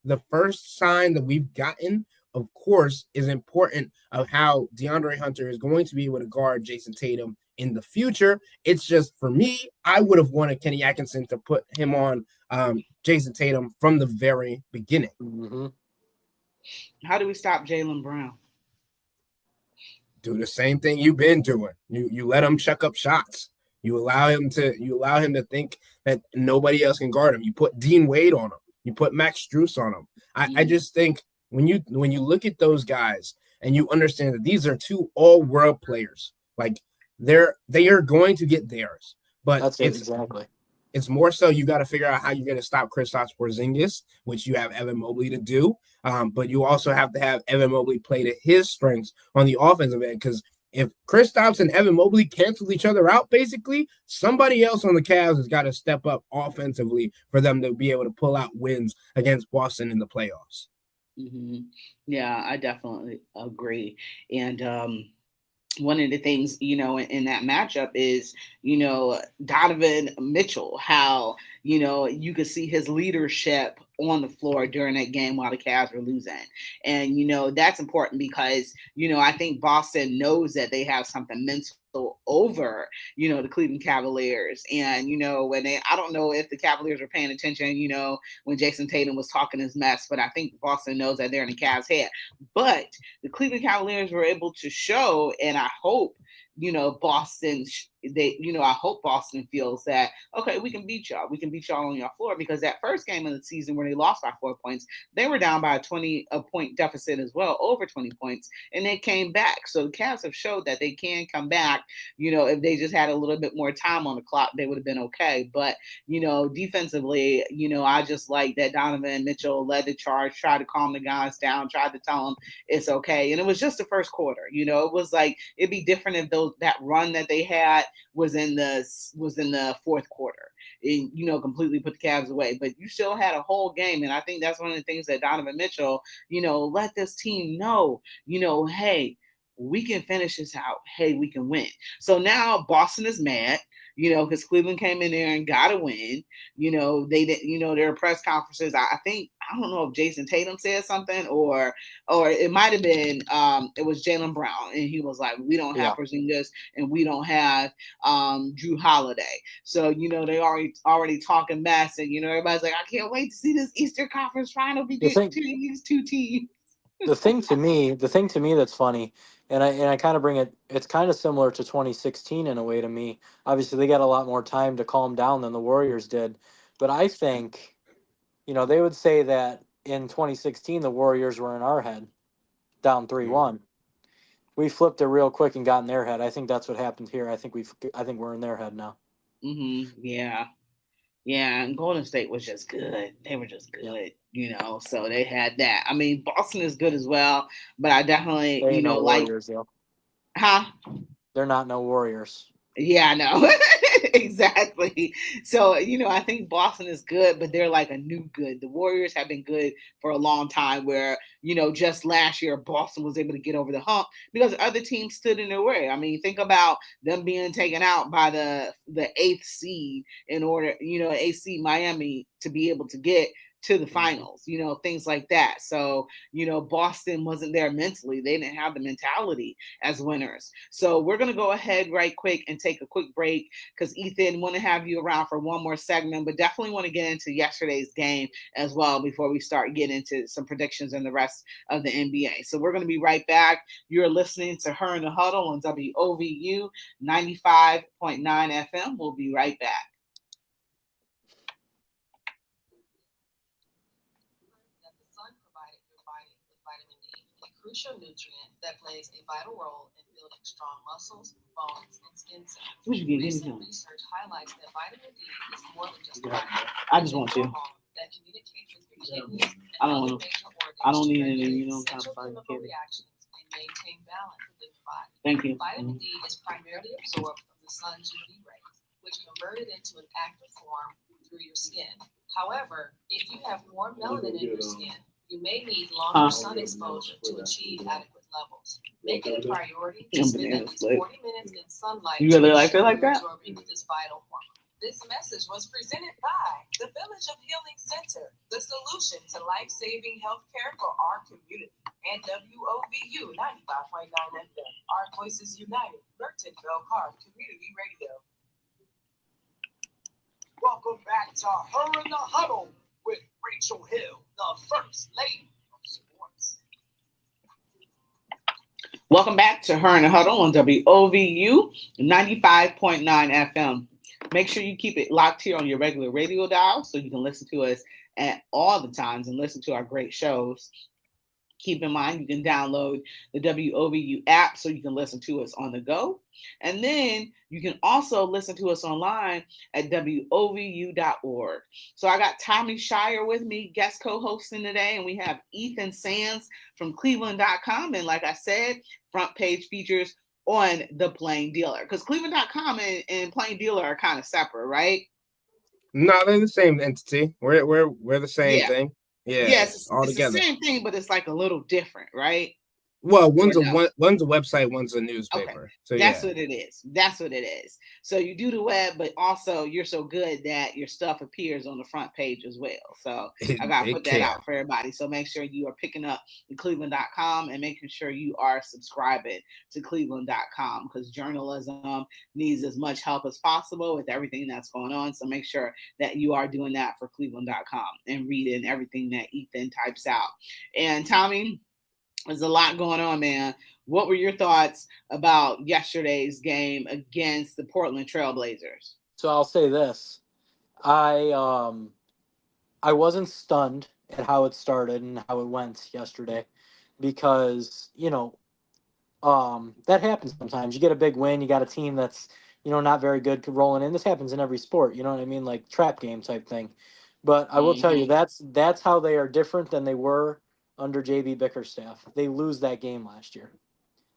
the first sign that we've gotten, of course, is important of how DeAndre Hunter is going to be able to guard Jason Tatum in the future. It's just for me, I would have wanted Kenny Atkinson to put him on Jason Tatum from the very beginning. Mm-hmm. How do we stop Jaylen Brown? Do the same thing you've been doing. You let him chuck up shots. You allow him to think that nobody else can guard him. You put Dean Wade on him. You put Max Strus on him. I just think when you look at those guys and you understand that these are two all world players, like they are going to get theirs. But That's it, exactly. It's more so you got to figure out how you're going to stop Kristaps Porzingis, which you have Evan Mobley to do. But you also have to have Evan Mobley play to his strengths on the offensive end, because if Kristaps and Evan Mobley cancel each other out, basically, somebody else on the Cavs has got to step up offensively for them to be able to pull out wins against Boston in the playoffs. Mm-hmm. Yeah, I definitely agree. And one of the things, in that matchup is, Donovan Mitchell, how, you could see his leadership on the floor during that game while the Cavs were losing. And, that's important because, I think Boston knows that they have something mental over, the Cleveland Cavaliers. And, I don't know if the Cavaliers were paying attention, when Jason Tatum was talking his mess, but I think Boston knows that they're in the Cavs' head. But the Cleveland Cavaliers were able to show, and I hope, Boston, I hope Boston feels that, okay, we can beat y'all. We can beat y'all on your floor, because that first game of the season where they lost by 4 points, they were down by a point deficit as well, over 20 points, and they came back. So the Cavs have showed that they can come back. If they just had a little bit more time on the clock, they would have been okay. But, defensively, I just like that Donovan Mitchell led the charge, tried to calm the guys down, tried to tell them it's okay. And it was just the first quarter. It was like, it'd be different if that run that they had was in the fourth quarter, and completely put the Cavs away. But you still had a whole game, and I think that's one of the things that Donovan Mitchell, let this team know, hey, we can finish this out. Hey, we can win. So now Boston is mad, because Cleveland came in there and got a win. They didn't, their press conferences, I think, I don't know if Jason Tatum said something or it might have been, it was Jaylen Brown. And he was like, we don't have Porzingis and we don't have Drew Holiday. So, they already talking mess, and, everybody's like, I can't wait to see this Eastern Conference final between these two teams. The thing to me that's funny, and I kind of bring it. It's kind of similar to 2016 in a way to me. Obviously, they got a lot more time to calm down than the Warriors did, but I think, they would say that in 2016 the Warriors were in our head, down 3-1. We flipped it real quick and got in their head. I think that's what happened here. I think we're in their head now. Mm-hmm. Yeah. Yeah, and Golden State was just good. They were just good, so they had that. I mean, Boston is good as well, but I definitely, They ain't no like, Warriors, though. huh? They're not no Warriors. Yeah, I know. Exactly. So, I think Boston is good, but they're like a new good. The Warriors have been good for a long time where, just last year, Boston was able to get over the hump because other teams stood in their way. I mean, think about them being taken out by the eighth seed in order, eighth seed Miami to be able to get to the finals, things like that. So, Boston wasn't there mentally. They didn't have the mentality as winners. So we're going to go ahead right quick and take a quick break because Ethan, want to have you around for one more segment, but definitely want to get into yesterday's game as well before we start getting into some predictions and the rest of the NBA. So we're going to be right back. You're listening to Her in the Huddle on WOVU 95.9 FM. We'll be right back. Crucial nutrient that plays a vital role in building strong muscles, bones, and skin cells. Recent research highlights that vitamin D is more than just a vitamin. I just want to. That communicates with your kidneys I and don't other major organs. I don't need any, essential chemical reactions and maintain balance within the body. Thank you. Vitamin D is primarily absorbed from the sun's UV rays, which convert it into an active form through your skin. However, if you have more melanin in your skin, you may need longer sun exposure to achieve adequate levels. Make it a priority to spend at least 40 minutes in sunlight. You really like it like that? Absorbing this vital hormone. This message was presented by the Village of Healing Center, the solution to life-saving healthcare for our community, and WOVU 95.9 FM. Our voices united. Mertonville Park Community Radio. Welcome back to Her in the Huddle with Rachel Hill, the First Lady of Sports. Welcome back to Her in the Huddle on WOVU 95.9 FM. Make sure you keep it locked here on your regular radio dial so you can listen to us at all the times and listen to our great shows. Keep in mind, you can download the WOVU app so you can listen to us on the go. And then you can also listen to us online at WOVU.org. So I got Tommy Shire with me, guest co-hosting today, and we have Ethan Sands from Cleveland.com. And like I said, front page features on the Plain Dealer, because Cleveland.com and Plain Dealer are kind of separate, right? No, they're the same entity. We're the same thing. Yeah, yes, all it's together. the same thing, but it's like a little different, right? Well, one's a website, one's a newspaper. Okay. So that's what it is. That's what it is. So you do the web, but also you're so good that your stuff appears on the front page as well. So I got to put that out for everybody. So make sure you are picking up the Cleveland.com and making sure you are subscribing to Cleveland.com, because journalism needs as much help as possible with everything that's going on. So make sure that you are doing that for Cleveland.com and reading everything that Ethan types out. And Tommy, there's a lot going on, man. What were your thoughts about yesterday's game against the Portland Trailblazers? So I'll say this. I wasn't stunned at how it started and how it went yesterday, because, that happens sometimes. You get a big win, you got a team that's, not very good rolling in. This happens in every sport, you know what I mean? Like trap game type thing. But I will tell you, that's how they are different than they were under JB Bickerstaff. They lose that game last year.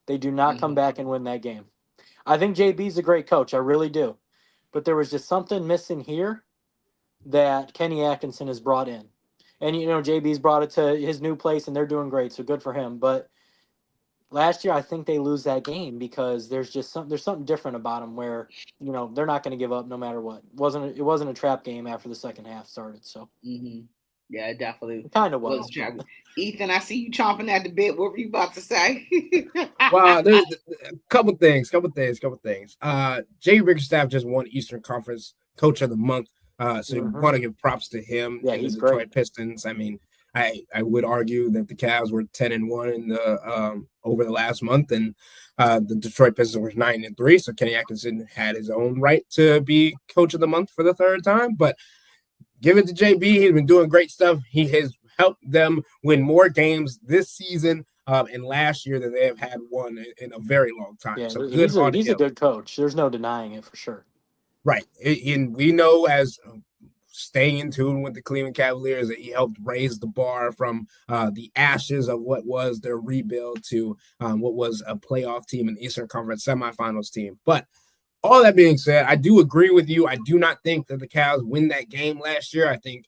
They do not come back and win that game. I think JB's a great coach. I really do. But there was just something missing here that Kenny Atkinson has brought in. And, JB's brought it to his new place, and they're doing great, so good for him. But last year, I think they lose that game because there's something different about them where, they're not going to give up no matter what. It wasn't a trap game after the second half started, so. Mm-hmm. Yeah, it definitely kind of was. Ethan, I see you chomping at the bit. What were you about to say? Well, there's a couple things. Jay Bickerstaff just won Eastern Conference Coach of the Month. So you want to give props to him and the Detroit Pistons. I mean, I would argue that the Cavs were 10-1 in the over the last month, and the Detroit Pistons were 9-3. So Kenny Atkinson had his own right to be Coach of the Month for the third time, but give it to JB. He's been doing great stuff. He has helped them win more games this season and last year than they have had one in a very long time. Yeah, so he's a good coach. There's no denying it for sure. Right. And we know, as staying in tune with the Cleveland Cavaliers, that he helped raise the bar from the ashes of what was their rebuild to what was a playoff team, an Eastern Conference semifinals team. But all that being said, I do agree with you. I do not think that the Cavs win that game last year. I think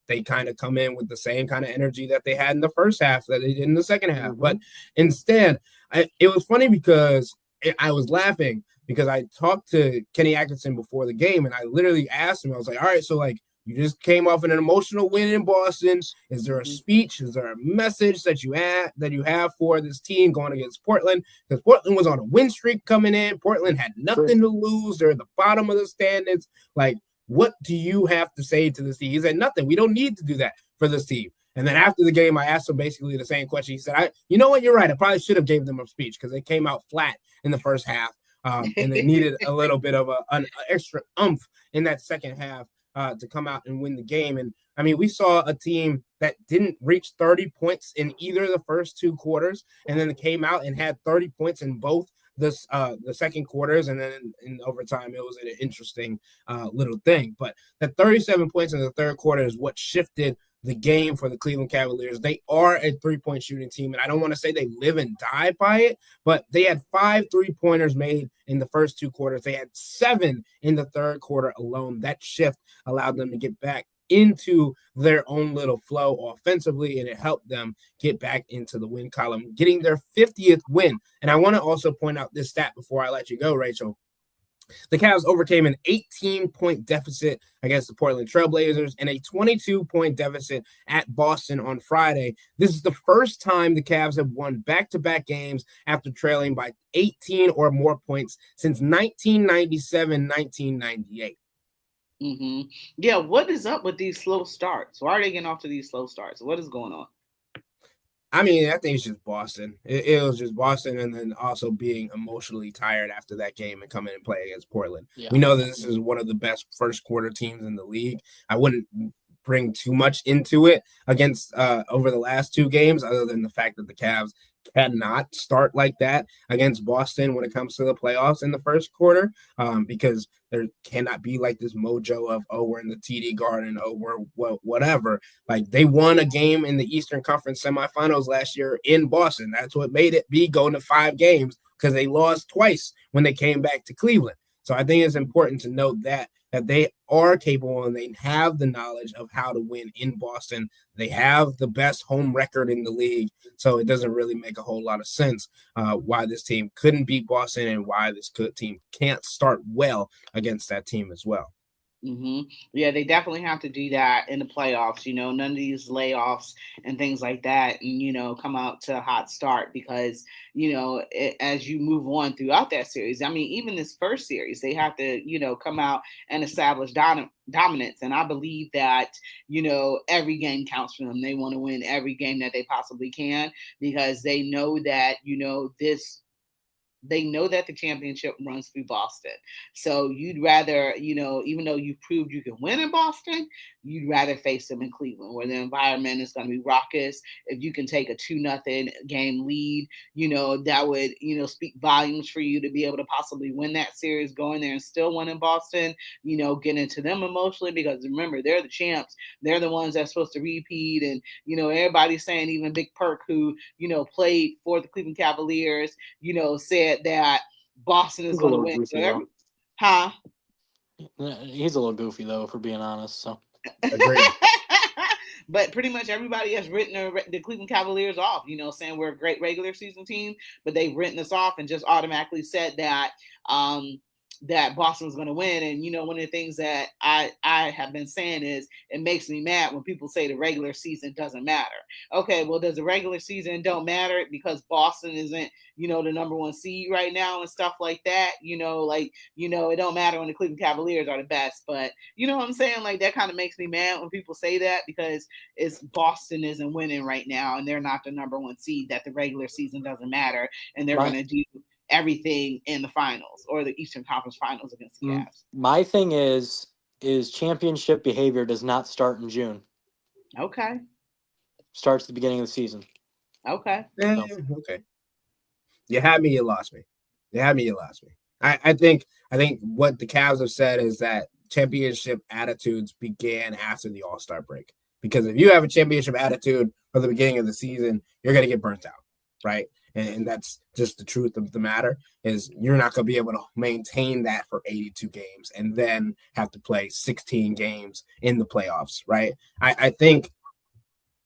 they kind of come in with the same kind of energy that they had in the first half that they did in the second half. But instead, it was funny because I was laughing because I talked to Kenny Atkinson before the game, and I literally asked him, I was like, all right, so like, you just came off an emotional win in Boston. Is there a speech? Is there a message that you have for this team going against Portland? Because Portland was on a win streak coming in. Portland had nothing to lose. They're at the bottom of the standings. Like, what do you have to say to this team? He said, nothing. We don't need to do that for this team. And then after the game, I asked him basically the same question. He said, you know what? You're right. I probably should have gave them a speech because they came out flat in the first half. And they needed a little bit of an extra oomph in that second half to come out and win the game. And I mean, we saw a team that didn't reach 30 points in either of the first two quarters, and then it came out and had 30 points in both the second quarters, and then in overtime, it was an interesting little thing. But the 37 points in the third quarter is what shifted the game for the Cleveland Cavaliers. They are a three-point shooting team, and I don't want to say they live and die by it, but they had 5 3-pointers made in the first two quarters. They had 7 in the third quarter alone. That shift allowed them to get back into their own little flow offensively, and it helped them get back into the win column, getting their 50th win. And I want to also point out this stat before I let you go, Rachel. The Cavs overcame an 18-point deficit against the Portland Trailblazers and a 22-point deficit at Boston on Friday. This is the first time the Cavs have won back-to-back games after trailing by 18 or more points since 1997-1998. Mm-hmm. Yeah, what is up with these slow starts? Why are they getting off to these slow starts? What is going on? I mean, I think it's just Boston. It was just Boston, and then also being emotionally tired after that game and coming and play against Portland. Yeah. We know that this is one of the best first quarter teams in the league. I wouldn't bring too much into it against over the last two games, other than the fact that the Cavs cannot start like that against Boston when it comes to the playoffs in the first quarter, because there cannot be like this mojo of, oh, we're in the TD Garden, oh, we're whatever. Like, they won a game in the Eastern Conference semifinals last year in Boston. That's what made it be going to 5 games, because they lost twice when they came back to Cleveland. So I think it's important to note that they are capable and they have the knowledge of how to win in Boston. They have the best home record in the league. So it doesn't really make a whole lot of sense why this team couldn't beat Boston and why this team can't start well against that team as well. Mm-hmm. Yeah, they definitely have to do that in the playoffs. None of these layoffs and things like that, and come out to a hot start, because as you move on throughout that series, I mean, even this first series, they have to come out and establish dominance. And I believe that every game counts for them. They want to win every game that they possibly can, because they know that they know that the championship runs through Boston. So you'd rather, even though you proved you can win in Boston, you'd rather face them in Cleveland, where the environment is going to be raucous. If you can take a 2-0 game lead, that would, speak volumes for you to be able to possibly win that series, go in there and still win in Boston, get into them emotionally, because remember, they're the champs. They're the ones that's supposed to repeat. And, everybody's saying, even Big Perk, who, played for the Cleveland Cavaliers, said that Boston is going to win. Goofy, huh? He's a little goofy, though, for being honest. So, agreed. But pretty much everybody has written the Cleveland Cavaliers off, saying we're a great regular season team, but they've written us off and just automatically said that that Boston's going to win. And, one of the things that I have been saying is, it makes me mad when people say the regular season doesn't matter. Okay, well, does the regular season don't matter because Boston isn't, the number 1 seed right now and stuff like that? It don't matter when the Cleveland Cavaliers are the best. But you know what I'm saying? Like, that kind of makes me mad when people say that, because it's Boston isn't winning right now and they're not the number 1 seed, that the regular season doesn't matter and they're going to do everything in the finals or the Eastern Conference Finals against the Cavs. My thing is championship behavior does not start in June. Okay. Starts at the beginning of the season. Okay. Okay. You had me, you lost me. I think what the Cavs have said is that championship attitudes began after the All-Star break. Because if you have a championship attitude for the beginning of the season, you're going to get burnt out, right? And that's just the truth of the matter, is you're not going to be able to maintain that for 82 games and then have to play 16 games in the playoffs, right? I think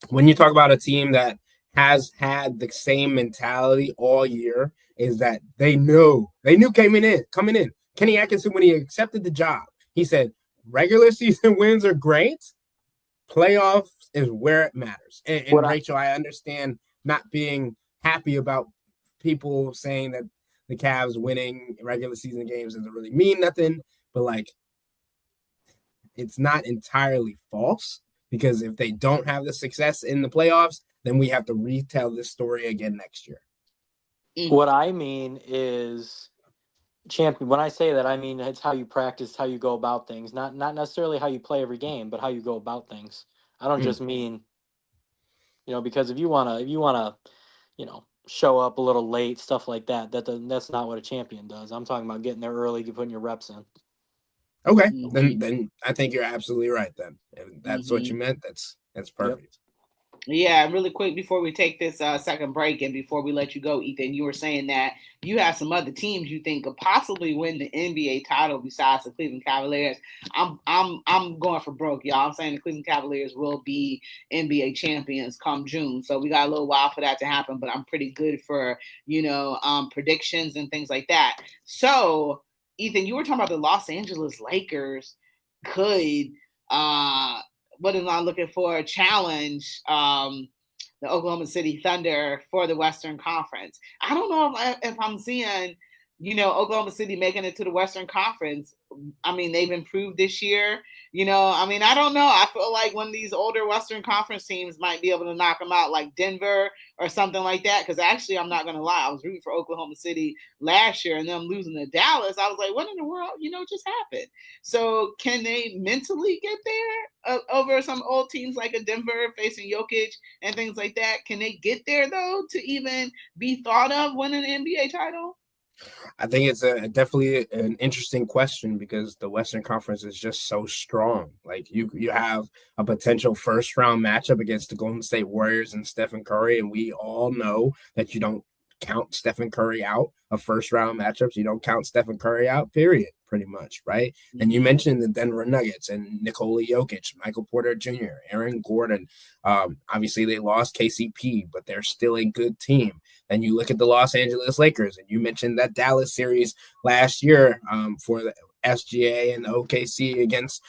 when you talk about a team that has had the same mentality all year, is that they knew coming in. Kenny Atkinson, when he accepted the job, he said, regular season wins are great. Playoffs is where it matters. And Rachel, I understand not being happy about people saying that the Cavs winning regular season games doesn't really mean nothing, but like, it's not entirely false, because if they don't have the success in the playoffs, then we have to retell this story again next year. What I mean is champion. When I say that, I mean it's how you practice, how you go about things, not necessarily how you play every game, but how you go about things. I don't just mean, because if you wanna, show up a little late, stuff like that. That's not what a champion does. I'm talking about getting there early, putting your reps in. Okay, then I think you're absolutely right. Then if that's what you meant, that's perfect. Yep. Yeah, really quick before we take this second break and before we let you go, Ethan, you were saying that you have some other teams you think could possibly win the NBA title besides the Cleveland Cavaliers. I'm going for broke, y'all. I'm saying the Cleveland Cavaliers will be NBA champions come June. So we got a little while for that to happen, but I'm pretty good for predictions and things like that. So Ethan, you were talking about the Los Angeles Lakers could, what am I looking for? Challenge the Oklahoma City Thunder for the Western Conference. I don't know if I'm seeing, Oklahoma City making it to the Western Conference. I mean, they've improved this year. I don't know. I feel like one of these older Western Conference teams might be able to knock them out, like Denver or something like that. Because actually, I'm not going to lie, I was rooting for Oklahoma City last year, and them losing to Dallas. I was like, what in the world, just happened? So can they mentally get there over some old teams like a Denver facing Jokic and things like that? Can they get there, though, to even be thought of winning an NBA title? I think it's definitely an interesting question because the Western Conference is just so strong. Like you have a potential first round matchup against the Golden State Warriors and Stephen Curry, and we all know that you don't count Stephen Curry out of first round matchups. You don't count Stephen Curry out, period, pretty much, right? And you mentioned the Denver Nuggets and Nikola Jokic, Michael Porter Jr., Aaron Gordon. Obviously, they lost KCP, but they're still a good team. And you look at the Los Angeles Lakers, and you mentioned that Dallas series last year for the SGA and the OKC against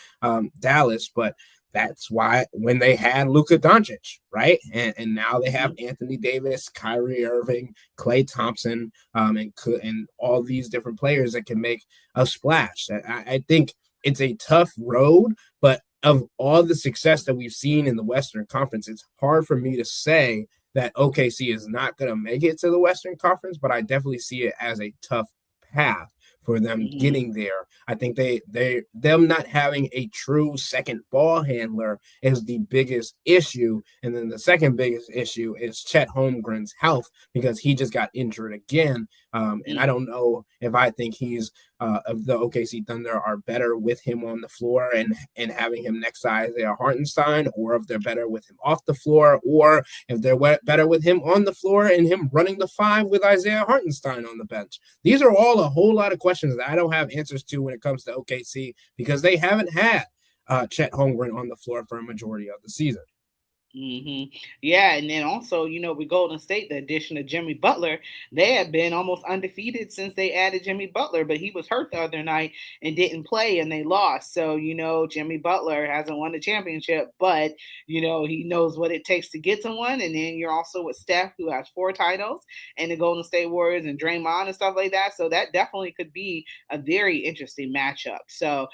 Dallas, but that's why when they had Luka Doncic, right? And now they have Anthony Davis, Kyrie Irving, Klay Thompson, and all these different players that can make a splash. I think it's a tough road, but of all the success that we've seen in the Western Conference, it's hard for me to say that OKC is not going to make it to the Western Conference, but I definitely see it as a tough path for them getting there. I think them not having a true second ball handler is the biggest issue. And then the second biggest issue is Chet Holmgren's health because he just got injured again. And I don't know if I think he's of the OKC Thunder are better with him on the floor and having him next to Isaiah Hartenstein, or if they're better with him off the floor, or if they're better with him on the floor and him running the five with Isaiah Hartenstein on the bench. These are all a whole lot of questions that I don't have answers to when it comes to OKC because they haven't had Chet Holmgren on the floor for a majority of the season. Yeah, and then also, with Golden State, the addition of Jimmy Butler, they have been almost undefeated since they added Jimmy Butler, but he was hurt the other night and didn't play, and they lost. So, Jimmy Butler hasn't won the championship, but, he knows what it takes to get to one. And then you're also with Steph, who has 4 titles, and the Golden State Warriors and Draymond and stuff like that. So that definitely could be a very interesting matchup. So,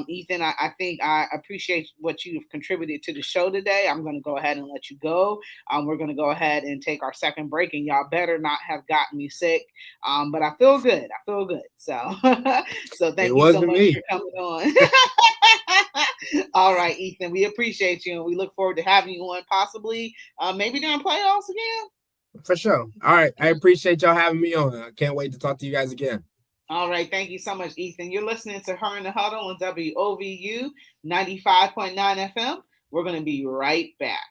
Ethan, I think I appreciate what you've contributed to the show today. I'm going to go ahead and let you go. We're going to go ahead and take our second break, and y'all better not have gotten me sick. But I feel good. So, so thank you so much for coming on. All right, Ethan, we appreciate you, and we look forward to having you on possibly maybe during playoffs again. For sure. All right. I appreciate y'all having me on. I can't wait to talk to you guys again. All right. Thank you so much, Ethan. You're listening to Her in the Huddle on WOVU 95.9 FM. We're going to be right back.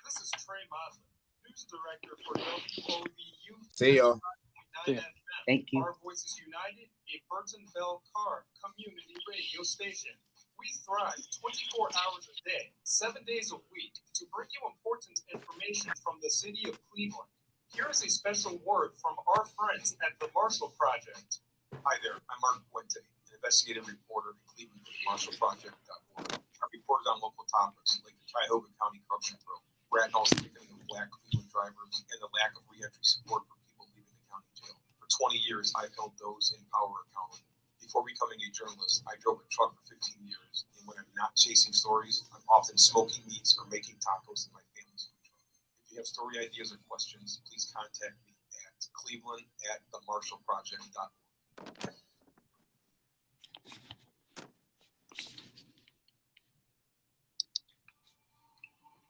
This is Trey Mosley, news director for WOVU. See y'all. Thank you. Our Voices United, a Burton Bell Carr community radio station. We thrive 24 hours a day, 7 days a week, to bring you important information from the city of Cleveland. Here is a special word from our friends at the Marshall Project. Hi there, I'm Mark Puente, an investigative reporter at Cleveland for MarshallProject.org. I reported on local topics like the Cuyahoga County corruption probe, Bradnall's thickening of black Cleveland drivers, and the lack of reentry support for people leaving the county jail. For 20 years, I've held those in power accountable. Before becoming a journalist, I drove a truck for 15 years, and when I'm not chasing stories, I'm often smoking meats or making tacos in my family's food truck. If you have story ideas or questions, please contact me at cleveland@themarshallproject.org.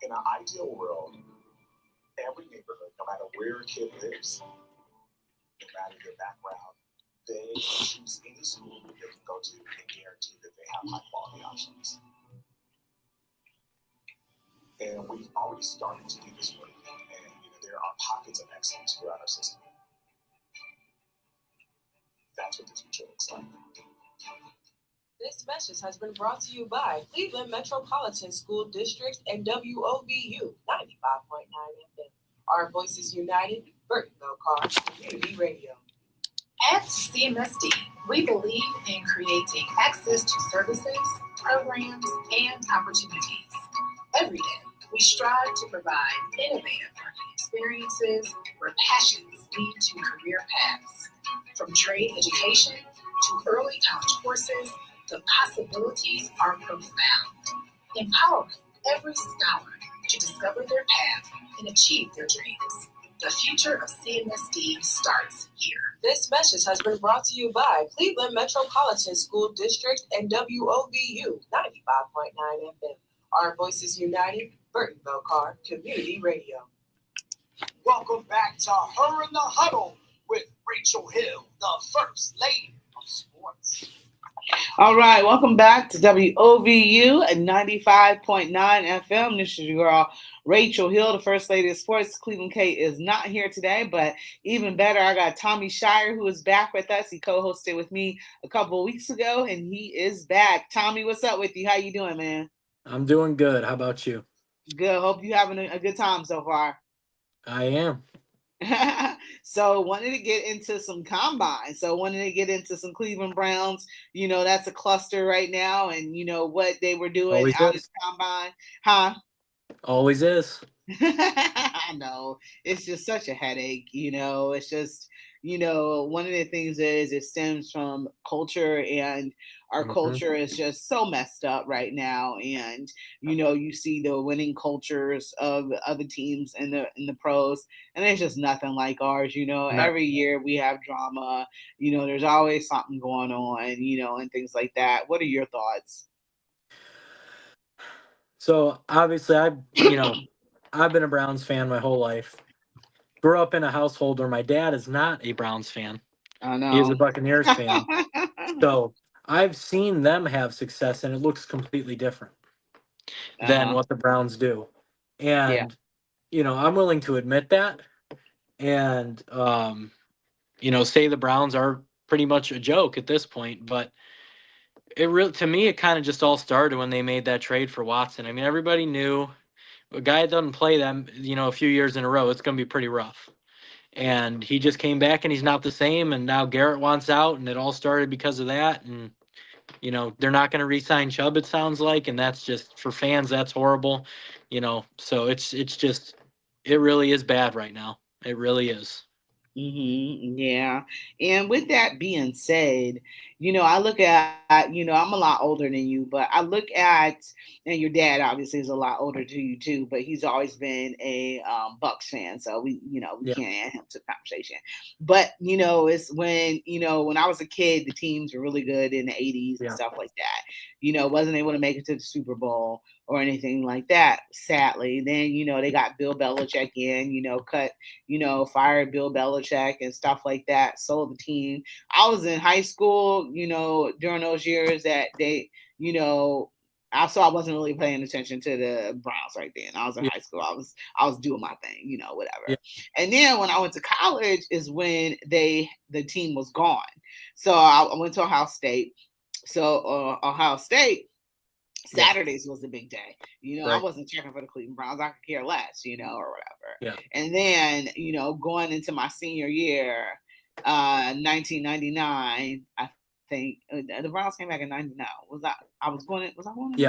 In an ideal world, every neighborhood, no matter where a kid lives, no matter their background, they choose any school that they can go to and guarantee that they have high quality options. And we've already started to do this work, and there are pockets of excellence throughout our system. That's what this future looks like. This message has been brought to you by Cleveland Metropolitan School District and WOVU 95.9 FM. Our Voices United, Burton Bell Carr Community Radio. At CMSD, we believe in creating access to services, programs, and opportunities. Every day, we strive to provide innovative learning experiences where passions lead to career paths. From trade education to early college courses, the possibilities are profound, empowering every scholar to discover their path and achieve their dreams. The future of CMSD starts here. This message has been brought to you by Cleveland Metropolitan School District and WOVU 95.9 FM. Our voices united, Burtonville Car Community Radio. Welcome back to Her in the Huddle with Rachel Hill, the First Lady of Sports. All right, welcome back to WOVU at 95.9 FM. This is your girl, Rachel Hill, the First Lady of Sports. Cleveland Kate is not here today, but even better, I got Tommy Shire, who is back with us. He co-hosted with me a couple of weeks ago, and he is back. Tommy, what's up with you? How you doing, man? I'm doing good. How about you? Good. Hope you're having a good time so far. I am. So wanted to get into some combine. So wanted to get into some Cleveland Browns. You know, that's a cluster right now, and you know what they were doing Always out in is. the combine, huh? Always is. I know. It's just such a headache, you know. It's just, you know, one of the things is it stems from culture, and our culture is just so messed up right now. And, you know, you see the winning cultures of other teams in the pros, and it's just nothing like ours, you know. No. Every year we have drama, you know, there's always something going on, you know, and things like that. What are your thoughts? So obviously I've been a Browns fan my whole life. Grew up in a household where my dad is not a Browns fan. I know. He is a Buccaneers fan. So I've seen them have success, and it looks completely different than what the Browns do. And, I'm willing to admit that and, say the Browns are pretty much a joke at this point. But to me, it kind of just all started when they made that trade for Watson. I mean, everybody knew a guy that doesn't play them, a few years in a row, it's going to be pretty rough. And he just came back and he's not the same. And now Garrett wants out, and it all started because of that. And, they're not going to re-sign Chubb, it sounds like. And that's just, for fans, that's horrible. So it's just, it really is bad right now. It really is. Yeah. And with that being said, I look at, I'm a lot older than you, but I look at, and your dad obviously is a lot older to you too, but he's always been a Bucks fan. So we can't add him to the conversation. But, it's when I was a kid, the teams were really good in the 80s and stuff like that. Wasn't able to make it to the Super Bowl or anything like that, sadly. Then, they got Bill Belichick in, fired Bill Belichick and stuff like that, sold the team. I was in high school, during those years that they, I wasn't really paying attention to the Browns right then. I was in high school. I was doing my thing, whatever. Yeah. And then when I went to college is when the team was gone. So I went to Ohio State. So Ohio State, Saturdays was the big day. I wasn't checking for the Cleveland Browns. I could care less, or whatever. Yeah. And then, going into my senior year, 1999, I think the Browns came back in 99. Was I going in my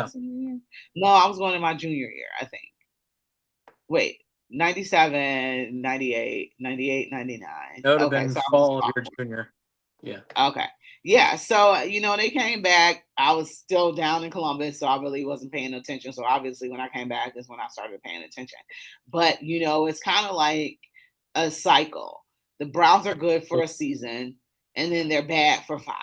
senior year? No, I was going in my junior year, I think. Wait, 97, 98, 98, 99. That would have been fall of your junior. Yeah. Okay. Yeah. So, they came back. I was still down in Columbus, so I really wasn't paying attention. So obviously when I came back is when I started paying attention. But, it's kind of like a cycle. The Browns are good for a season, and then they're bad for 5.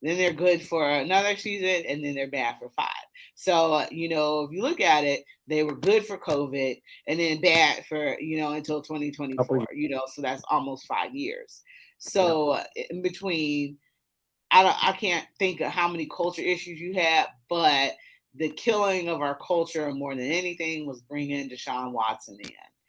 Then they're good for another season, and then they're bad for 5. So, if you look at it, they were good for COVID and then bad for, until 2024, so that's almost 5 years. So in between, I can't think of how many culture issues you had, but the killing of our culture more than anything was bringing Deshaun Watson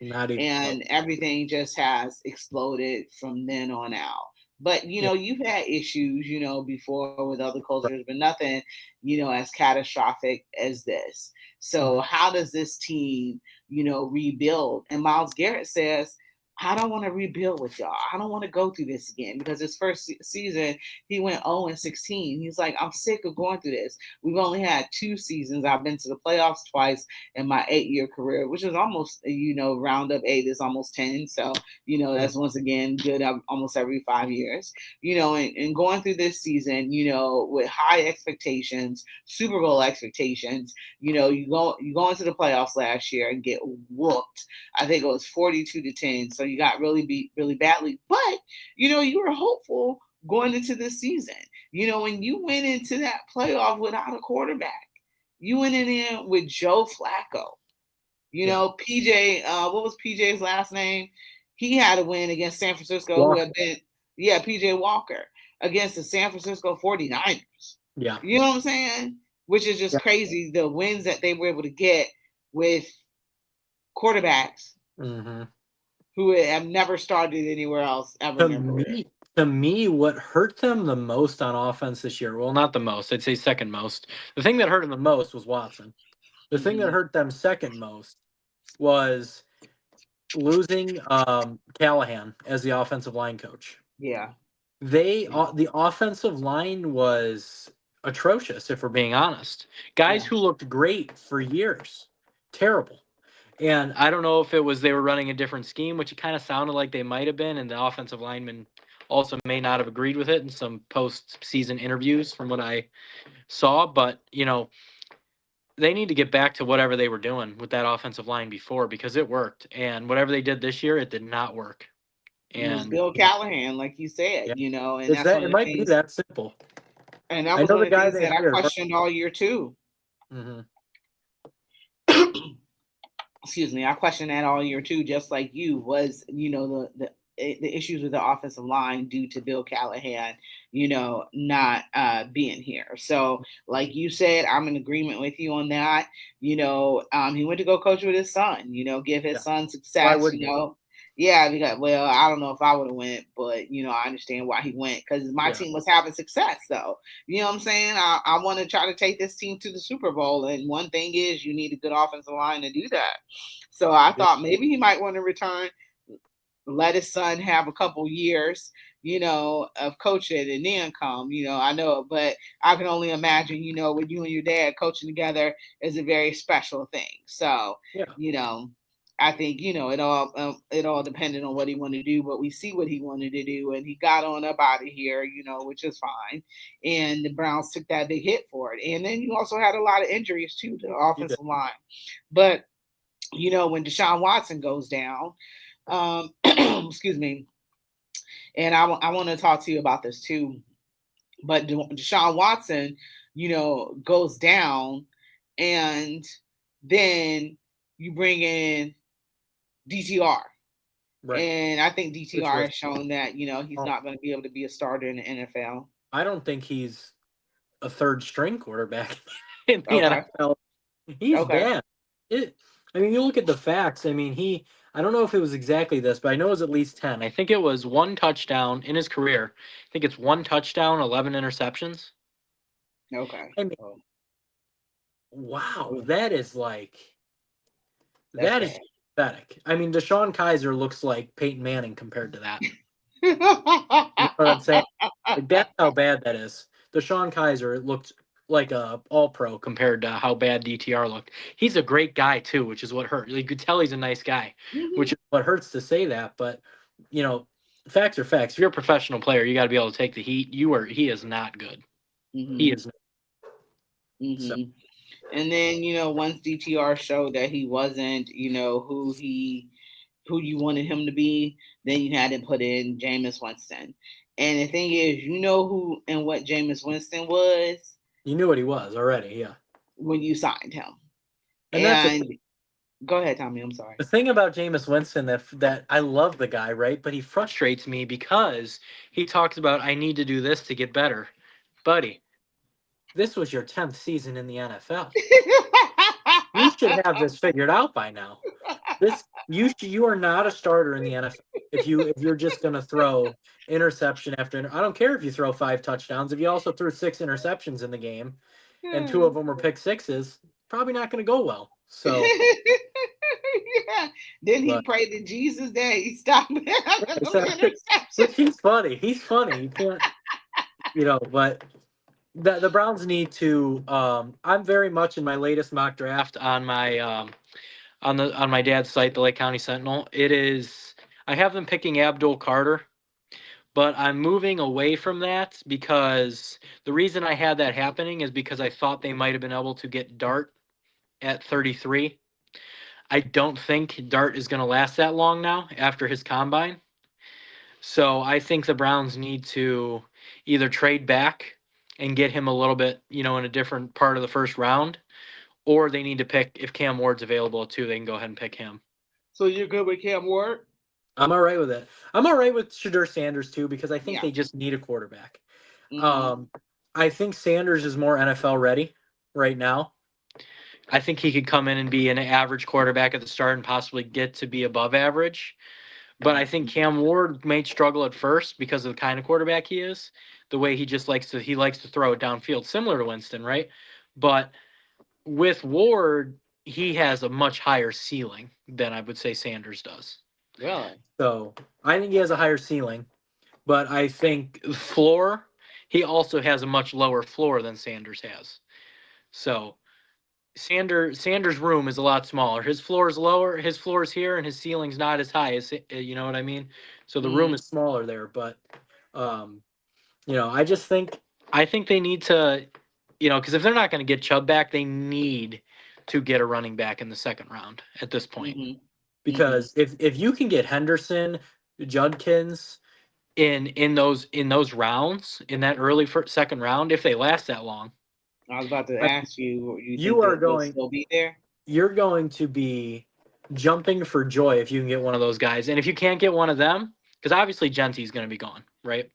in. And everything just has exploded from then on out. But, you've had issues, before with other cultures, but nothing, as catastrophic as this. So how does this team, rebuild? And Myles Garrett says, I don't want to rebuild with y'all. I don't want to go through this again because his first season he went 0-16. He's like, I'm sick of going through this. We've only had 2 seasons. I've been to the playoffs twice in my 8-year career, which is almost round up 8 is almost 10. So that's once again good almost every 5 years. And going through this season, with high expectations, Super Bowl expectations. You go into the playoffs last year and get whooped. I think it was 42-10. So you got really beat really badly. But you were hopeful going into this season. When you went into that playoff without a quarterback, you went in there with Joe Flacco. PJ, what was PJ's last name? He had a win against San Francisco, Walker. who had been, PJ Walker, against the San Francisco 49ers. Yeah. You know what I'm saying? Which is just crazy, the wins that they were able to get with quarterbacks who have never started anywhere else ever in their career. To me, what hurt them the most on offense this year, well, not the most, I'd say second most. The thing that hurt them the most was Watson. The thing that hurt them second most was losing Callahan as the offensive line coach. Yeah. The offensive line was atrocious, if we're being honest. Guys who looked great for years. Terrible. And I don't know if it was they were running a different scheme, which it kind of sounded like they might have been, and the offensive lineman also may not have agreed with it in some post-season interviews from what I saw. But, they need to get back to whatever they were doing with that offensive line before, because it worked. And whatever they did this year, it did not work. And it was And Bill Callahan, like you said, and that's one of it might be that simple. And that was one of the things that I questioned all year too. Excuse me, I questioned that all year too, just like you, was the issues with the offensive line due to Bill Callahan, not being here. So, like you said, I'm in agreement with you on that. He went to go coach with his son. Give his son success. Yeah, because I don't know if I would have went, but I understand why he went, because my team was having success though. You know what I'm saying? I want to try to take this team to the Super Bowl, and one thing is you need a good offensive line to do that. So I thought maybe he might want to return, let his son have a couple years, of coaching, and then come. I know, but I can only imagine, with you and your dad coaching together is a very special thing. So, I think it all depended on what he wanted to do, but we see what he wanted to do, and he got on up out of here, which is fine. And the Browns took that big hit for it, and then you also had a lot of injuries too to the offensive line. But when Deshaun Watson goes down, excuse me, and I want to talk to you about this too. But Deshaun Watson, goes down, and then you bring in DTR. Right. And I think DTR has shown that, he's not going to be able to be a starter in the NFL. I don't think he's a third string quarterback in the NFL. He's bad. You look at the facts. I don't know if it was exactly this, but I know it was at least 10. I think it was 1 touchdown in his career. I think it's 1 touchdown, 11 interceptions. Okay. Wow, that is that is pathetic. Deshaun Kaiser looks like Peyton Manning compared to that. You know what I'm saying? That's how bad that is. Deshaun Kaiser looked like a all-pro compared to how bad DTR looked. He's a great guy too, which is what hurt. You could tell he's a nice guy, which is what hurts to say that. But facts are facts. If you're a professional player, you got to be able to take the heat. He is not good. He is not. So. And then once DTR showed that he wasn't who you wanted him to be, then you had to put in Jameis Winston. And the thing is, who and what Jameis Winston was. You knew what he was already, yeah. When you signed him. And go ahead, Tommy. I'm sorry. The thing about Jameis Winston that I love the guy, right? But he frustrates me because he talks about, I need to do this to get better. Buddy, this was your 10th season in the NFL. You should have this figured out by now. You are not a starter in the NFL if you're just going to throw interception after. I don't care if you throw 5 touchdowns. If you also threw 6 interceptions in the game, and 2 of them were pick sixes, probably not going to go well. So, Yeah. Then he but prayed to Jesus that he stopped them exactly. interceptions. Which he's funny. He's funny. You can't, but the Browns need to. I'm very much in my latest mock draft on my on my dad's site, the Lake County Sentinel. It is I have them picking Abdul Carter, but I'm moving away from that because the reason I had that happening is because I thought they might have been able to get Dart at 33. I don't think Dart is going to last that long now after his combine. So I think the Browns need to either trade back and get him a little bit, in a different part of the first round, or they need to pick, if Cam Ward's available too, they can go ahead and pick him. So you're good with Cam Ward? I'm all right with it. I'm all right with Shadur Sanders too because I think Yeah. they just need a quarterback. Mhm. I think Sanders is more NFL ready right now. I think he could come in and be an average quarterback at the start and possibly get to be above average. But I think Cam Ward may struggle at first because of the kind of quarterback he is. The way he just likes to throw it downfield, similar to Winston, right? But with Ward, he has a much higher ceiling than I would say Sanders does. Really? So I think he has a higher ceiling, but I think floor, he also has a much lower floor than Sanders has. So Sanders' room is a lot smaller. His floor is lower. His floor is here, and his ceiling's not as high as you know what I mean. So the room is smaller there. But I think they need to, because if they're not going to get Chubb back, they need to get a running back in the second round at this point. Mhm. Because if you can get Henderson, Judkins in those rounds in that early second round, if they last that long, I was about to ask you. You you think are they'll going. still be there? You're going to be jumping for joy if you can get one of those guys. And if you can't get one of them, because obviously Genti's going to be gone, right?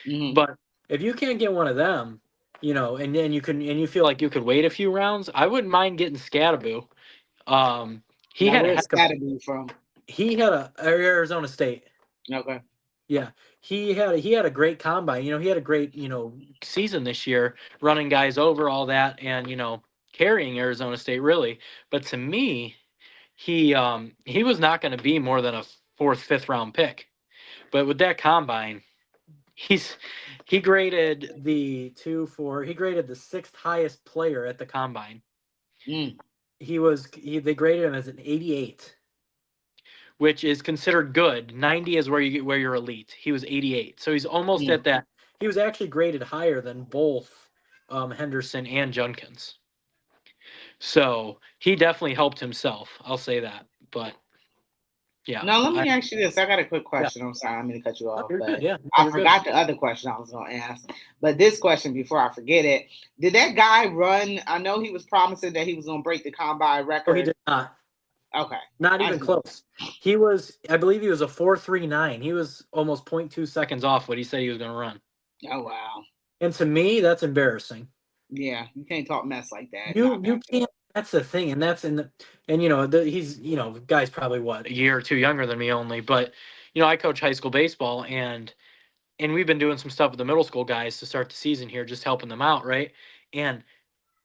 Mhm. But if you can't get one of them, and then you feel like you could wait a few rounds, I wouldn't mind getting Scattaboo. He Now had a where's heck of Scatterby from? he had a Arizona State. Okay. Yeah, he had a great combine. He had a great season this year, running guys over all that, and carrying Arizona State really. But to me, he was not going to be more than a fourth, fifth round pick. But with that combine, he graded he graded the sixth highest player at the combine. Mm. They graded him as an 88, which is considered good. 90 is where you're elite. He was 88, so he's almost at that. He was actually graded higher than both Henderson and Junkins. So he definitely helped himself. I'll say that. But yeah. Now let me ask you this. I got a quick Yeah. question. I'm sorry, I'm going to cut you No, off, you're but good. Yeah, no, I you're forgot good. the other question I was going to ask. But this question, before I forget it, did that guy run? I know he was promising that he was going to break the combine record. Oh, he did not. Okay. Not even close. I believe he was a 4.39. He was almost 0.2 seconds off what he said he was going to run. Oh, wow. And to me, that's embarrassing. Yeah, you can't talk mess like that. You can't. That's the thing, and that's he's guy's probably what, a year or two younger than me only, but I coach high school baseball, and we've been doing some stuff with the middle school guys to start the season here, just helping them out, right? And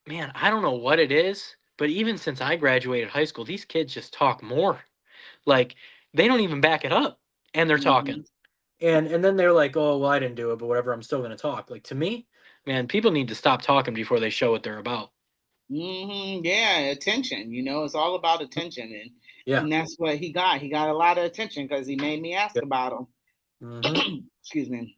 man, I don't know what it is, but even since I graduated high school, these kids just talk more. Like they don't even back it up, and they're talking, and then they're like, "Oh, well, I didn't do it, but whatever. I'm still going to talk." Like to me, man, people need to stop talking before they show what they're about. Yeah, attention. It's all about attention, and that's what he got. He got a lot of attention because he made me ask about him. Excuse me.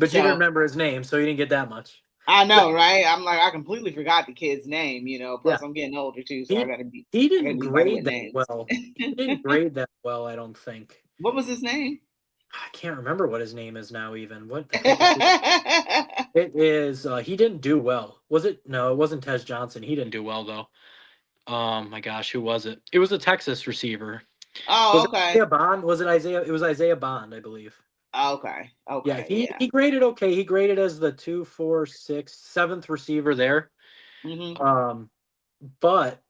But you didn't remember his name, so you didn't get that much. I know, right? I'm like, I completely forgot the kid's name. Plus, I'm getting older too, so I gotta be. He didn't grade that names. well. He didn't grade that well, I don't think. What was his name? I can't remember what his name is now. Even what the heck it is? He didn't do well. Was it? No, it wasn't Tej Johnson. He didn't do well though. My gosh, who was it? It was a Texas receiver. Oh, okay. Isaiah Bond? Was it Isaiah? It was Isaiah Bond, I believe. Okay. Yeah, he graded okay. He graded as the 2, 4, 6, 7th receiver there. But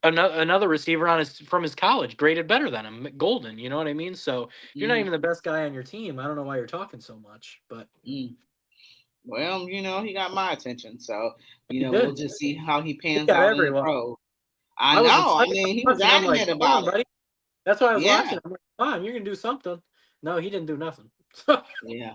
another receiver from his college graded better than him, Golden. You know what I mean? So if you're not even the best guy on your team, I don't know why you're talking so much. But Well, he got my attention, so He we'll did. just see how he He pans got out in the everyone. pros. I I was know. I excited. mean, he I was was watching. I'm like, adamant come on, about it. buddy. That's why I was Yeah, watching. I'm like, come on, you're gonna do something. No, he didn't do nothing. yeah.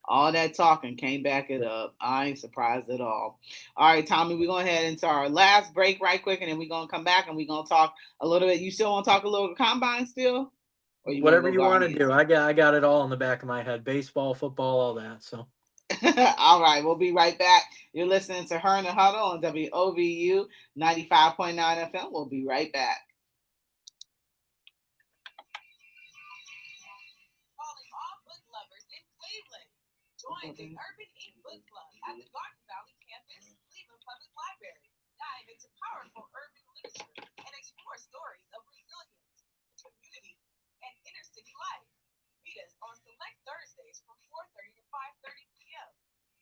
All that talking came back it up. I ain't surprised at all. All right, Tommy, we're going to head into our last break right quick, and then we're going to come back and we're going to talk a little bit. You still want to talk a little combine still? Or you want to Whatever go you want to Guardians? do, I got it all in the back of my head. Baseball, football, all that. So All right, we'll be right back. You're listening to Her and the Huddle on WOVU 95.9 FM. We'll be right back. Calling all book lovers in Cleveland. Join the Urban Ink Book Club at the Garden Valley campus, Cleveland Public Library. Dive into powerful urban literature and explore stories of resilience, community, and inner city life. Meet us on select Thursdays from 4:30 to 5:30 p.m.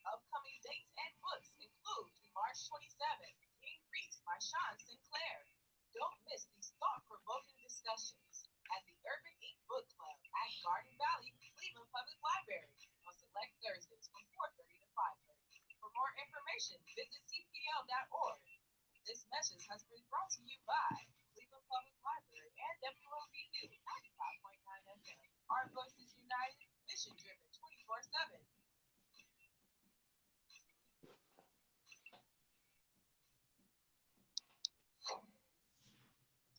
Upcoming dates and books include March 27th, King Reese by Sean Sinclair. Don't miss these thought-provoking discussions at the Urban Ink Book Club at Garden Valley, Cleveland Public Library on select Thursdays from 4:30 to 5:30. For more information, visit cpl.org. This message has been brought to you by Cleveland Public Library and WOVU 95.9 FM. Our voices united, mission driven 24/7.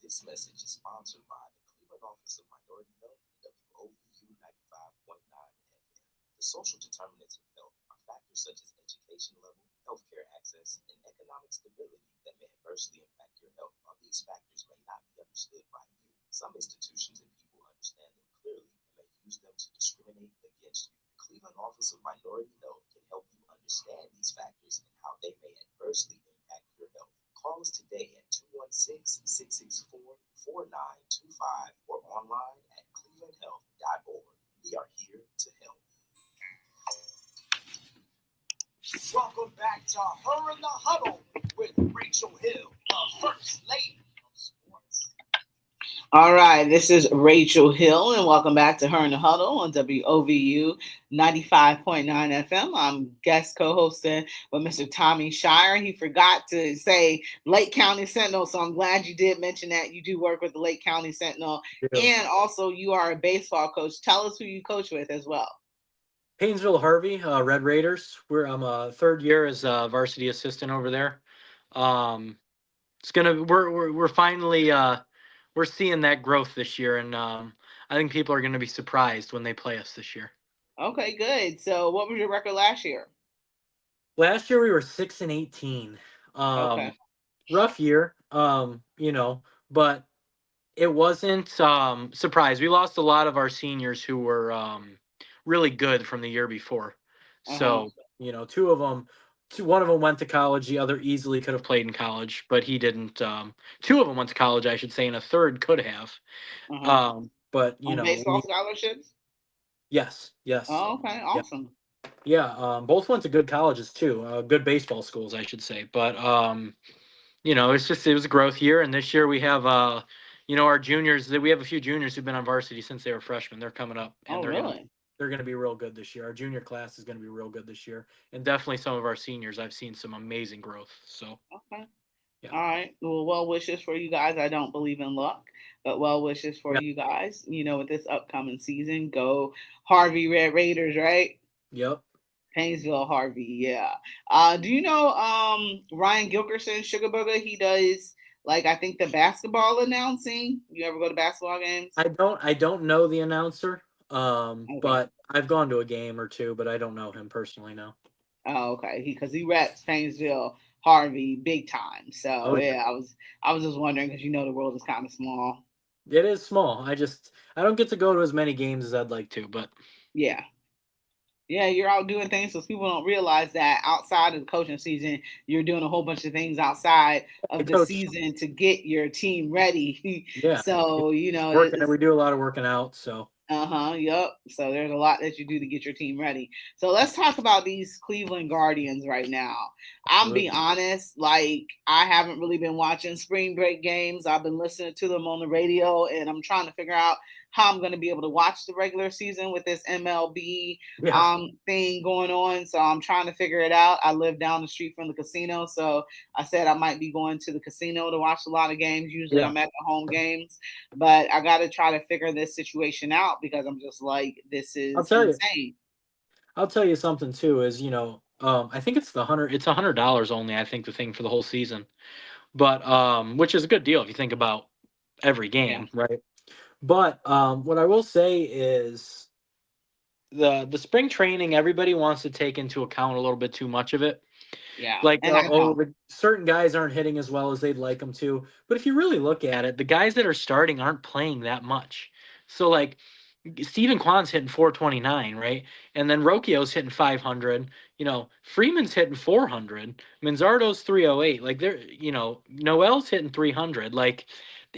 This message is sponsored by the Cleveland Office of Minority Health and WOVU 95.9 FM. The social determinants of health are factors such as education level, healthcare access, and economic stability that may adversely impact your health. While these factors may not be understood by you, some institutions and people understand them clearly and may use them to discriminate against you. The Cleveland Office of Minority Health can help you understand these factors and how they may adversely impact your health. Call us today at 216-664-4925 or online at clevelandhealth.org. We are here to help. Welcome back to Her in the Huddle with Rachel Hill, the First Lady of Sports. All right, this is Rachel Hill, and welcome back to Her in the Huddle on WOVU 95.9 FM. I'm guest co-hosting with Mr. Tommy Shire. He forgot to say Lake County Sentinel, so I'm glad you did mention that. You do work with the Lake County Sentinel, and also you are a baseball coach. Tell us who you coach with as well. Painesville Harvey, Red Raiders. I'm a third year as a varsity assistant over there. It's gonna we're finally we're seeing that growth this year, and I think people are gonna be surprised when they play us this year. Okay, good. So, what was your record last year? Last year we were 6-18. Okay. Rough year, but it wasn't surprise. We lost a lot of our seniors who were really good from the year before. So, two of them, one of them went to college. The other easily could have played in college, but he didn't. Two of them went to college, I should say, and a third could have. But baseball scholarships. Yes. Oh, okay, awesome. Yeah, both went to good colleges too, good baseball schools, I should say. But it was a growth year, and this year we have our juniors. We have a few juniors who've been on varsity since they were freshmen. They're coming up, and they're gonna be real good this year. Our junior class is gonna be real good this year, and definitely some of our seniors. I've seen some amazing growth. So okay. Yeah. All right. Well wishes for you guys. I don't believe in luck, but well wishes for you guys. With this upcoming season, go Harvey Red Raiders, right? Yep. Painesville Harvey, yeah. Do you know Ryan Gilkerson, Sugarburger? He does I think the basketball announcing. You ever go to basketball games? I don't know the announcer, but I've gone to a game or two, but I don't know him personally. No. Oh, okay. Because he reps Painesville Harvey big time. So yeah, I was just wondering because the world is kind of small. It is small. I don't get to go to as many games as I'd like to, but yeah. Yeah, you're out doing things, so people don't realize that outside of the coaching season, you're doing a whole bunch of things outside of the season to get your team ready. Yeah. So, we do a lot of working out, so. Yep. So there's a lot that you do to get your team ready. So let's talk about these Cleveland Guardians right now. I'm being honest, I haven't really been watching spring break games. I've been listening to them on the radio, and I'm trying to figure out how I'm going to be able to watch the regular season with this MLB Yeah. thing going on. So I'm trying to figure it out. I live down the street from the casino, so I said I might be going to the casino to watch a lot of games. Usually Yeah. I'm at the home games, but I got to try to figure this situation out because I'm just like, this I'll is tell you. insane. I'll tell you something too. Is I think it's It's $100 only. I think the thing for the whole season, but which is a good deal if you think about every Yeah. game, right? But what I will say is the spring training. Everybody wants to take into account a little bit too much of it. Yeah. Like, And I don't. certain guys aren't hitting as well as they'd like them to. But if you really look at it, the guys that are starting aren't playing that much. So, like, Stephen Kwan's hitting 429, right? And then Rocchio's hitting 500. Freeman's hitting 400. Manzardo's 308. Like, Noel's hitting 300. Like,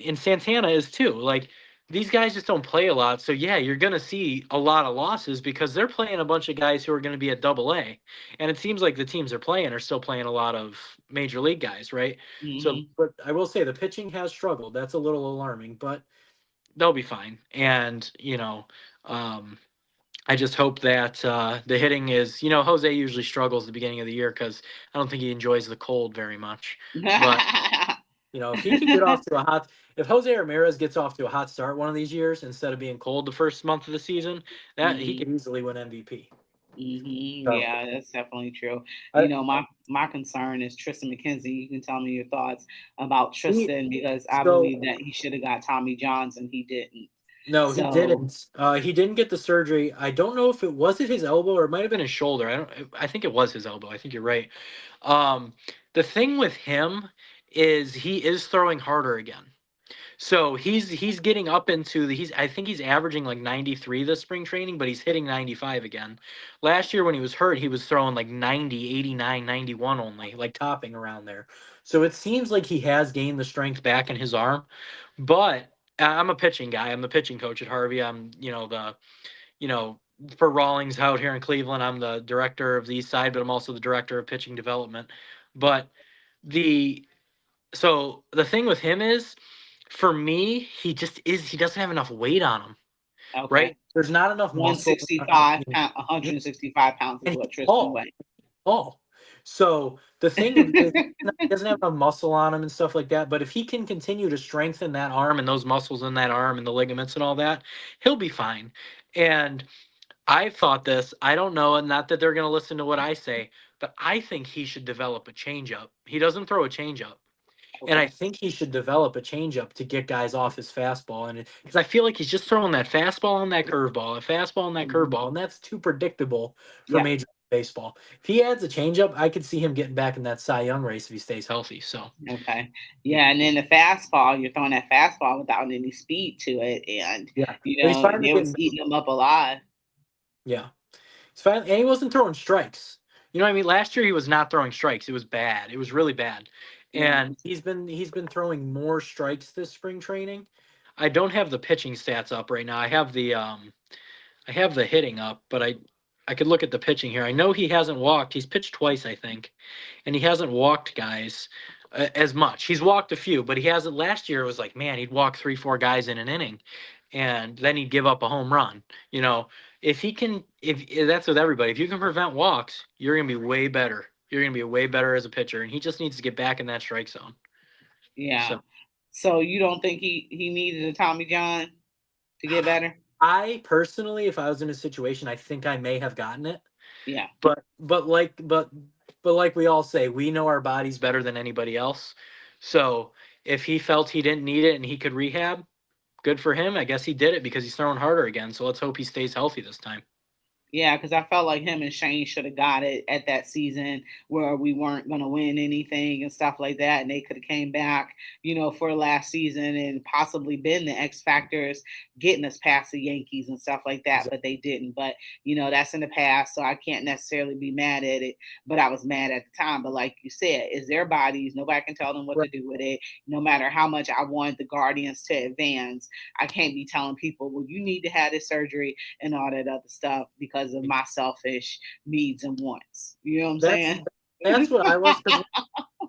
and Santana is too. Like, these guys just don't play a lot. So, yeah, you're going to see a lot of losses because they're playing a bunch of guys who are going to be at double A. And it seems like the teams they're playing are still playing a lot of major league guys, right? So, Mm-hmm. but I will say the pitching has struggled. That's a little alarming, but they'll be fine. And, I just hope that the hitting is, Jose usually struggles at the beginning of the year because I don't think he enjoys the cold very much. But, if he can get off to if Jose Ramirez gets off to a hot start one of these years instead of being cold the first month of the season, that he Mm-hmm. could easily win MVP. Mm-hmm. So, Yeah, that's definitely true. I, My concern is Tristan McKenzie. You can tell me your thoughts about he, Tristan because I so believe that he should have got Tommy Johns and he didn't. No, he So didn't. He didn't get the surgery. I don't know if it was it his elbow or it might have been his shoulder. I think it was his elbow. I think you're right. Um, the thing with him is he is throwing harder again. So he's getting up into the he's I think he's averaging like 93 this spring training, but he's hitting 95 again. Last year when he was hurt, he was throwing like 90, 89, 91 only, like topping around there. So it seems like he has gained the strength back in his arm. But I'm a pitching guy. I'm the pitching coach at Harvey. I'm, you know, for Rawlings out here in Cleveland, I'm the director of the East Side, but I'm also the director of pitching development. But the the thing with him is, for me, he doesn't have enough weight on him, right? okay, There's not enough muscle. 165 pounds is And what he's Tristan tall. weighs. Oh, so the thing is, he doesn't have enough muscle on him and stuff like that. But if he can continue to strengthen that arm and those muscles in that arm and the ligaments and all that, he'll be fine. And I thought this. I don't know, and not that they're going to listen to what I say, but I think he should develop a changeup. He doesn't throw a changeup. And I Okay. think he should develop a changeup to get guys off his fastball. And because I feel like he's just throwing that fastball and that curveball, a fastball and that curveball, and that's too predictable for Yeah. Major League Baseball. If he adds a changeup, I could see him getting back in that Cy Young race if he stays healthy. So Okay. Yeah, and then the fastball, you're throwing that fastball without any speed to it, and yeah, but he's finally they was getting eating them up alive. yeah, he's finally and he wasn't throwing strikes. You know what I mean? Last year he was not throwing strikes. It was bad. It was really bad. Yeah. And he's been throwing more strikes this spring training. I don't have the pitching stats up right now. I have the hitting up, but I could look at the pitching here. I know he hasn't walked. He's pitched twice, I think, and he hasn't walked guys as much. He's walked a few, but he hasn't. Last year it was like, man, he'd walk 3, 4 guys in an inning, and then he'd give up a home run. If he can, if that's with everybody, if you can prevent walks, you're gonna be way better. You're gonna be way better as a pitcher, and he just needs to get back in that strike zone. Yeah. So So you don't think he needed a Tommy John to get better? I personally, if I was in a situation, I think I may have gotten it. Yeah. But like we all say, we know our bodies better than anybody else. So if he felt he didn't need it and he could rehab, good for him. I guess he did it because he's throwing harder again. So let's hope he stays healthy this time. Yeah, because I felt like him and Shane should have got it at that season where we weren't going to win anything and stuff like that, and they could have came back, for last season and possibly been the X factors, getting us past the Yankees and stuff like that. But they didn't. But that's in the past, so I can't necessarily be mad at it. But I was mad at the time. But like you said, it's their bodies. Nobody can tell them what to do with it. No matter how much I want the Guardians to advance, I can't be telling people, well, you need to have this surgery and all that other stuff because of my selfish needs and wants. You know what I'm saying? That's what I was,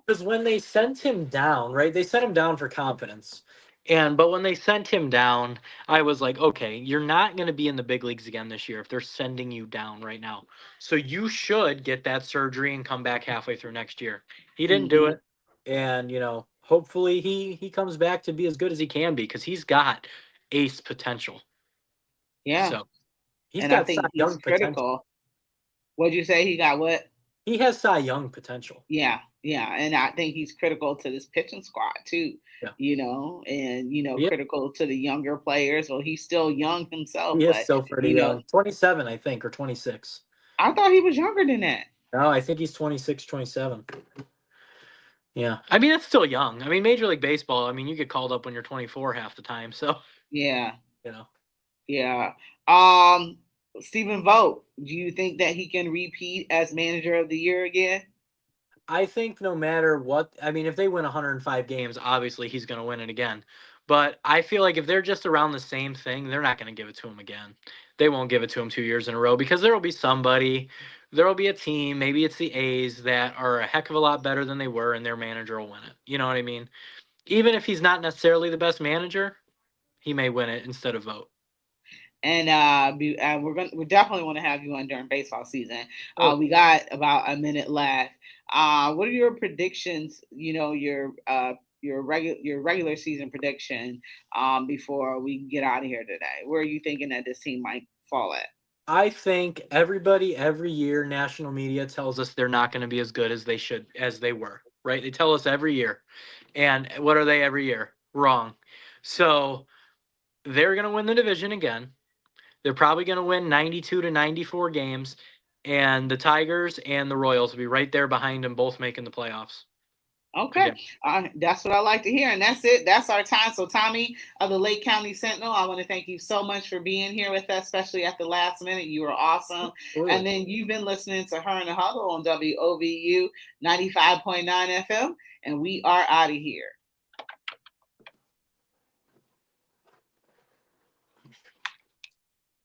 because when they sent him down, right? They sent him down for confidence. But when they sent him down, I was like, okay, you're not going to be in the big leagues again this year if they're sending you down right now. So you should get that surgery and come back halfway through next year. He didn't do it, and hopefully he comes back to be as good as he can be because he's got ace potential. Yeah. So he's And I got Cy think he's Young potential. critical. What'd you say? He got what? He has Cy Young potential. Yeah. And I think he's critical to this pitching squad too. Yeah. And critical to the younger players. Well, he's still young himself, He is but still pretty young. 27, I think, or 26. I thought he was younger than that. No, I think he's 26, 27. Yeah. I mean, it's still young. I mean, Major League Baseball, I mean, you get called up when you're 24 half the time. So, Yeah. you know. Yeah. Stephen Vogt, do you think that he can repeat as manager of the year again? I think no matter what, I mean, if they win 105 games, obviously he's going to win it again. But I feel like if they're just around the same thing, they're not going to give it to him again. They won't give it to him 2 years in a row because there will be somebody, there will be a team, maybe it's the A's that are a heck of a lot better than they were, and their manager will win it. You know what I mean? Even if he's not necessarily the best manager, he may win it instead of Vogt. And we definitely want to have you on during baseball season. Oh. We got about a minute left. What are your predictions? Your regular season prediction before we get out of here today. Where are you thinking that this team might fall at? I think everybody every year, national media tells us they're not going to be as good as they were, right? They tell us every year. And what are they every year? Wrong. So they're going to win the division again. They're probably going to win 92 to 94 games. And the Tigers and the Royals will be right there behind them, both making the playoffs. Okay. That's what I like to hear. And that's it. That's our time. So, Tommy of the Lake County Sentinel, I want to thank you so much for being here with us, especially at the last minute. You were awesome. Absolutely. And then you've been listening to Her in the Huddle on WOVU 95.9 FM. And we are out of here.